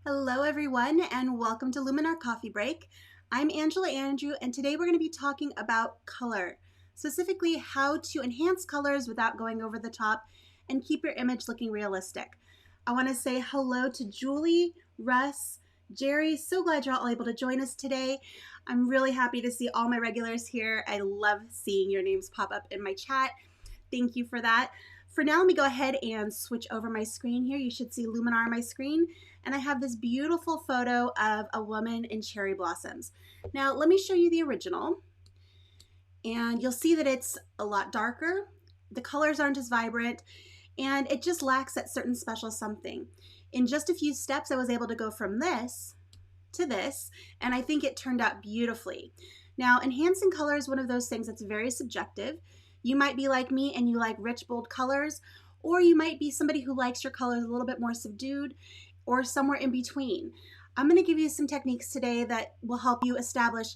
Hello everyone and welcome to Luminar Coffee Break. I'm Angela Andrieux and today we're going to be talking about color, specifically how to enhance colors without going over the top and keep your image looking realistic. I want to say hello to Julie, Russ, Jerry. So glad you're all able to join us today. I'm really happy to see all my regulars here. I love seeing your names pop up in my chat. Thank you for that. For now, let me go ahead and switch over my screen here. You should see Luminar on my screen. And I have this beautiful photo of a woman in cherry blossoms. Now, let me show you the original. And you'll see that it's a lot darker. The colors aren't as vibrant. And it just lacks that certain special something. In just a few steps, I was able to go from this to this. And I think it turned out beautifully. Now, enhancing color is one of those things that's very subjective. You might be like me and you like rich, bold colors, or you might be somebody who likes your colors a little bit more subdued or somewhere in between. I'm going to give you some techniques today that will help you establish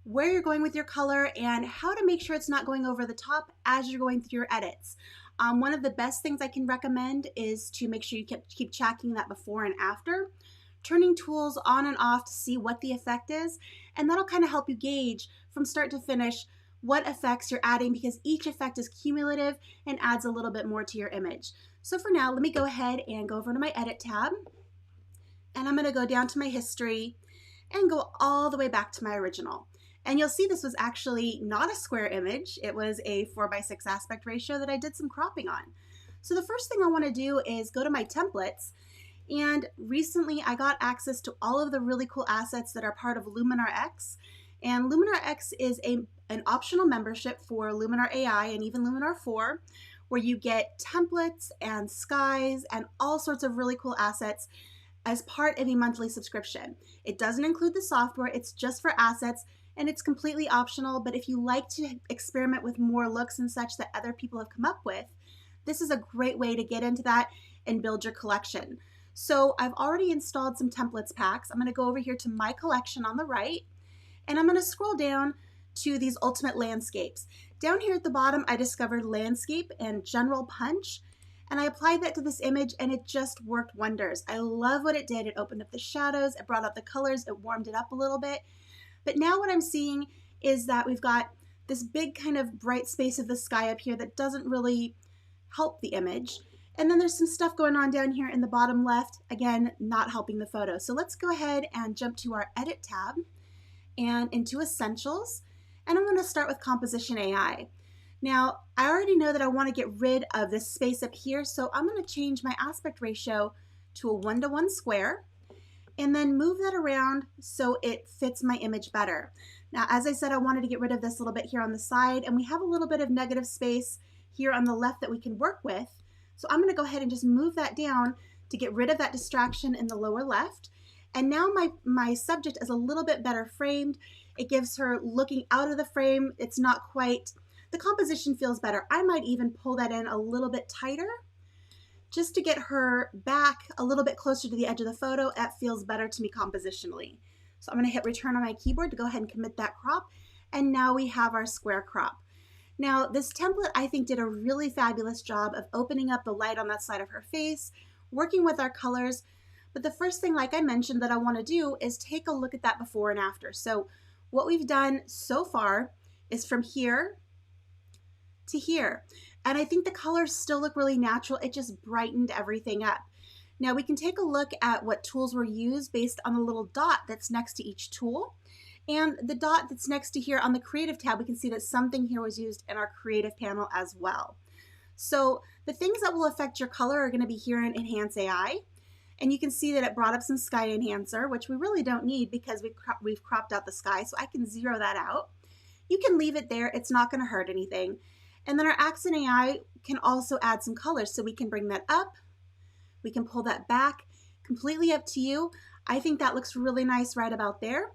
where you're going with your color and how to make sure it's not going over the top as you're going through your edits. One of the best things I can recommend is to make sure you keep tracking that before and after, turning tools on and off to see what the effect is, and that'll kind of help you gauge from start to finish what effects you're adding, because each effect is cumulative and adds a little bit more to your image. So for now, let me go ahead and go over to my edit tab, and I'm going to go down to my history and go all the way back to my original. And you'll see this was actually not a square image. It was a 4:6 aspect ratio that I did some cropping on. So the first thing I want to do is go to my templates. And recently I got access to all of the really cool assets that are part of Luminar X. And Luminar X is an optional membership for Luminar AI and even Luminar 4, where you get templates and skies and all sorts of really cool assets as part of a monthly subscription. It doesn't include the software, it's just for assets, and it's completely optional. But if you like to experiment with more looks and such that other people have come up with, this is a great way to get into that and build your collection. So I've already installed some templates packs. I'm going to go over here to my collection on the right, and I'm going to scroll down to these ultimate landscapes. Down here at the bottom, I discovered landscape and general punch, and I applied that to this image and it just worked wonders. I love what it did. It opened up the shadows, it brought out the colors, it warmed it up a little bit. But now what I'm seeing is that we've got this big kind of bright space of the sky up here that doesn't really help the image. And then there's some stuff going on down here in the bottom left, again, not helping the photo. So let's go ahead and jump to our edit tab and into essentials. And I'm going to start with composition AI. Now, I already know that I want to get rid of this space up here, so I'm going to change my aspect ratio to a 1:1 square and then move that around so it fits my image better. Now, as I said, I wanted to get rid of this little bit here on the side, and we have a little bit of negative space here on the left that we can work with. So I'm going to go ahead and just move that down to get rid of that distraction in the lower left. And now my subject is a little bit better framed. It gives her looking out of the frame. It's not quite, the composition feels better. I might even pull that in a little bit tighter just to get her back a little bit closer to the edge of the photo. That feels better to me compositionally. So I'm going to hit return on my keyboard to go ahead and commit that crop. And now we have our square crop. Now, this template, I think, did a really fabulous job of opening up the light on that side of her face, working with our colors. But the first thing, like I mentioned, that I want to do is take a look at that before and after. So what we've done so far is from here to here. And I think the colors still look really natural. It just brightened everything up. Now we can take a look at what tools were used based on the little dot that's next to each tool. And the dot that's next to here on the creative tab, we can see that something here was used in our creative panel as well. So the things that will affect your color are going to be here in Enhance AI. And you can see that it brought up some sky enhancer, which we really don't need because we've cropped out the sky. So I can zero that out. You can leave it there. It's not going to hurt anything. And then our accent AI can also add some colors. So we can bring that up. We can pull that back. Completely up to you. I think that looks really nice right about there.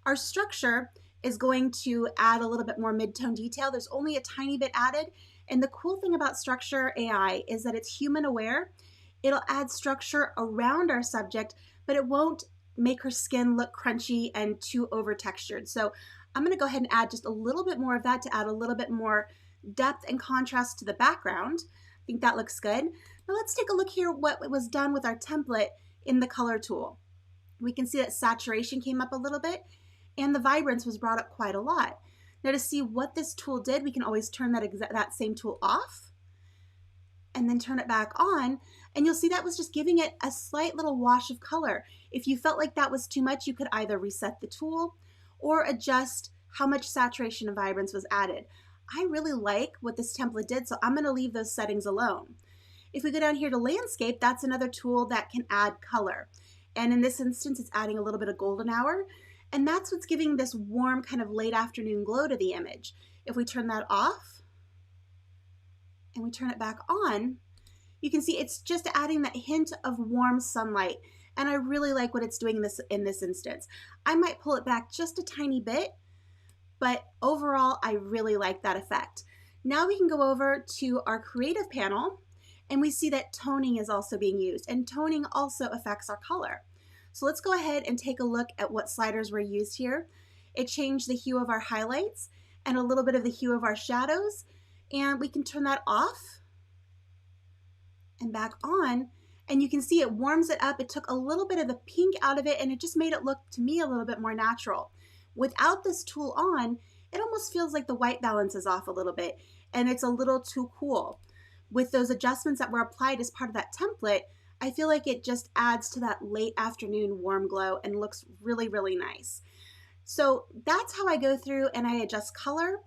Our structure is going to add a little bit more mid-tone detail. There's only a tiny bit added. And the cool thing about structure AI is that it's human aware. It'll add structure around our subject, but it won't make her skin look crunchy and too over textured. So I'm going to go ahead and add just a little bit more of that to add a little bit more depth and contrast to the background. I think that looks good. Now let's take a look here what was done with our template in the color tool. We can see that saturation came up a little bit and the vibrance was brought up quite a lot. Now to see what this tool did, we can always turn that same tool off and then turn it back on, and you'll see that was just giving it a slight little wash of color. If you felt like that was too much, you could either reset the tool or adjust how much saturation and vibrance was added. I really like what this template did, so I'm going to leave those settings alone. If we go down here to landscape, that's another tool that can add color. And in this instance, it's adding a little bit of golden hour, and that's what's giving this warm kind of late afternoon glow to the image. If we turn that off and we turn it back on, you can see it's just adding that hint of warm sunlight. And I really like what it's doing in this instance. I might pull it back just a tiny bit, but overall, I really like that effect. Now we can go over to our creative panel, and we see that toning is also being used, and toning also affects our color. So let's go ahead and take a look at what sliders were used here. It changed the hue of our highlights and a little bit of the hue of our shadows, and we can turn that off and back on, and you can see it warms it up. It took a little bit of the pink out of it, and it just made it look, to me, a little bit more natural. Without this tool on, it almost feels like the white balance is off a little bit, and it's a little too cool. With those adjustments that were applied as part of that template, I feel like it just adds to that late afternoon warm glow and looks really, really nice. So that's how I go through and I adjust color.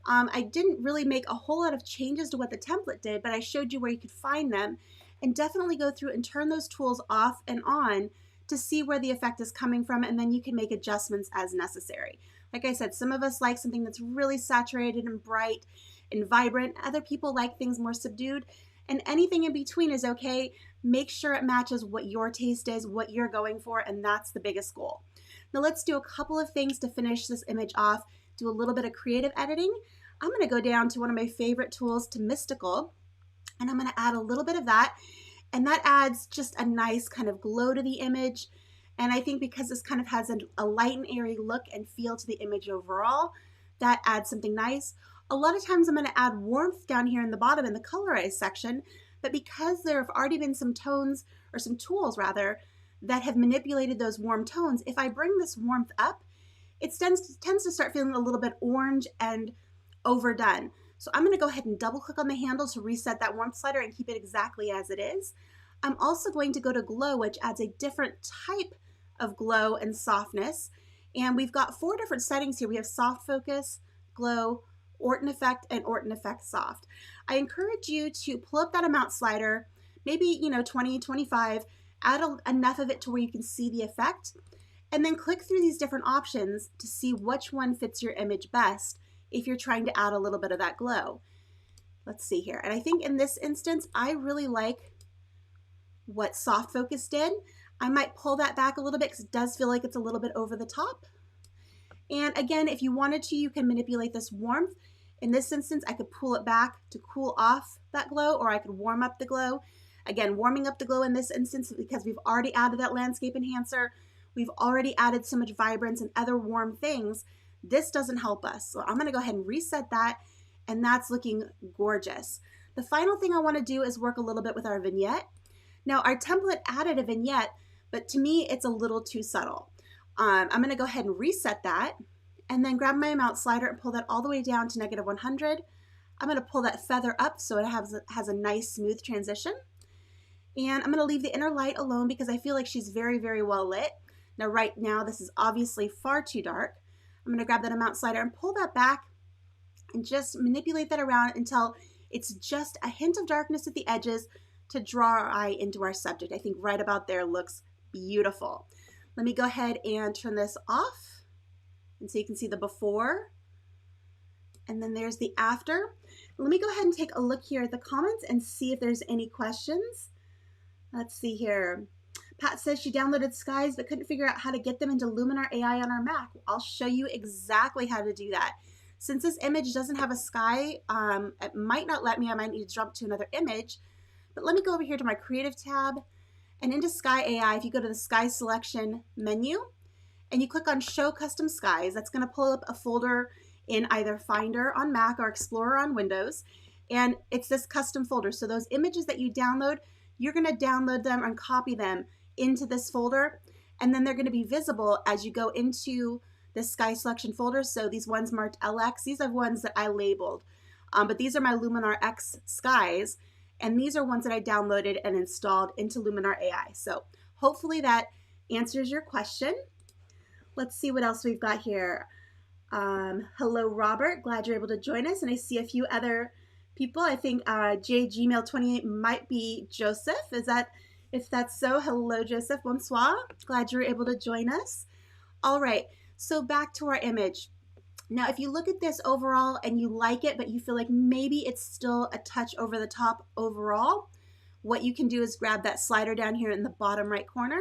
I didn't really make a whole lot of changes to what the template did, but I showed you where you could find them, and definitely go through and turn those tools off and on to see where the effect is coming from, and then you can make adjustments as necessary. Like I said, some of us like something that's really saturated and bright and vibrant. Other people like things more subdued, and anything in between is okay. Make sure it matches what your taste is, what you're going for, and that's the biggest goal. Now let's do a couple of things to finish this image off, do a little bit of creative editing. I'm gonna go down to one of my favorite tools, to Mystical, and I'm gonna add a little bit of that, and that adds just a nice kind of glow to the image. And I think because this kind of has a light and airy look and feel to the image overall, that adds something nice. A lot of times I'm gonna add warmth down here in the bottom in the colorize section, but because there have already been some tones, or some tools rather, that have manipulated those warm tones, if I bring this warmth up, it tends to start feeling a little bit orange and overdone. So I'm gonna go ahead and double click on the handle to reset that warmth slider and keep it exactly as it is. I'm also going to go to glow, which adds a different type of glow and softness. And we've got 4 different settings here. We have soft focus, glow, Orton effect, and Orton effect soft. I encourage you to pull up that amount slider, maybe 20, 25, add enough of it to where you can see the effect, and then click through these different options to see which one fits your image best if you're trying to add a little bit of that glow. Let's see here. And I think in this instance, I really like what soft focus did. I might pull that back a little bit because it does feel like it's a little bit over the top. And again, if you wanted to, you can manipulate this warmth. In this instance, I could pull it back to cool off that glow, or I could warm up the glow. Again, warming up the glow in this instance, because we've already added that landscape enhancer, we've already added so much vibrance and other warm things, this doesn't help us. So I'm gonna go ahead and reset that, and that's looking gorgeous. The final thing I wanna do is work a little bit with our vignette. Now, our template added a vignette, but to me, it's a little too subtle. I'm gonna go ahead and reset that, and then grab my amount slider and pull that all the way down to -100. I'm gonna pull that feather up so it has a nice smooth transition. And I'm gonna leave the inner light alone because I feel like she's very, very well lit. Now, right now, this is obviously far too dark. I'm gonna grab that amount slider and pull that back and just manipulate that around until it's just a hint of darkness at the edges to draw our eye into our subject. I think right about there looks beautiful. Let me go ahead and turn this off. And so you can see the before, and then there's the after. Let me go ahead and take a look here at the comments and see if there's any questions. Let's see here. Pat says she downloaded skies but couldn't figure out how to get them into Luminar AI on our Mac. I'll show you exactly how to do that. Since this image doesn't have a sky, it might not let me. I might need to jump to another image. But let me go over here to my Creative tab, and into Sky AI, if you go to the Sky Selection menu, and you click on Show Custom Skies, that's going to pull up a folder in either Finder on Mac or Explorer on Windows, and it's this custom folder. So those images that you download, you're going to download them and copy them into this folder, and then they're going to be visible as you go into the sky selection folder. So these ones marked LX, these are ones that I labeled, but these are my Luminar X skies, and these are ones that I downloaded and installed into Luminar AI. So hopefully that answers your question. Let's see what else we've got here. Hello, Robert. Glad you're able to join us. And I see a few other people. I think JGmail28 might be Joseph. If that's so, hello, Joseph. Bonsoir. Glad you're able to join us. All right. So back to our image. Now, if you look at this overall and you like it, but you feel like maybe it's still a touch over the top overall, what you can do is grab that slider down here in the bottom right corner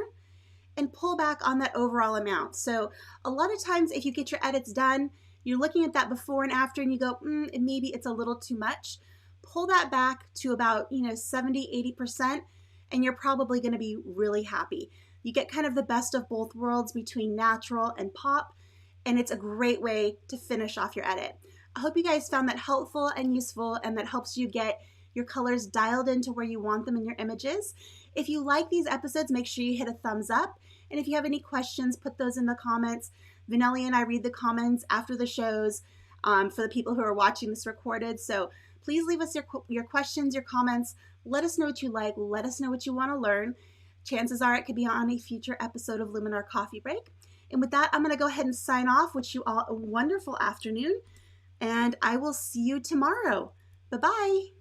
and pull back on that overall amount. So a lot of times if you get your edits done, you're looking at that before and after and you go, maybe it's a little too much. Pull that back to about 70, 80%, and you're probably gonna be really happy. You get kind of the best of both worlds between natural and pop, and it's a great way to finish off your edit. I hope you guys found that helpful and useful, and that helps you get your colors dialed into where you want them in your images. If you like these episodes, make sure you hit a thumbs up. And if you have any questions, put those in the comments. Vanelli and I read the comments after the shows for the people who are watching this recorded. So please leave us your questions, your comments. Let us know what you like. Let us know what you want to learn. Chances are it could be on a future episode of Luminar Coffee Break. And with that, I'm going to go ahead and sign off. Wish you all a wonderful afternoon. And I will see you tomorrow. Bye-bye.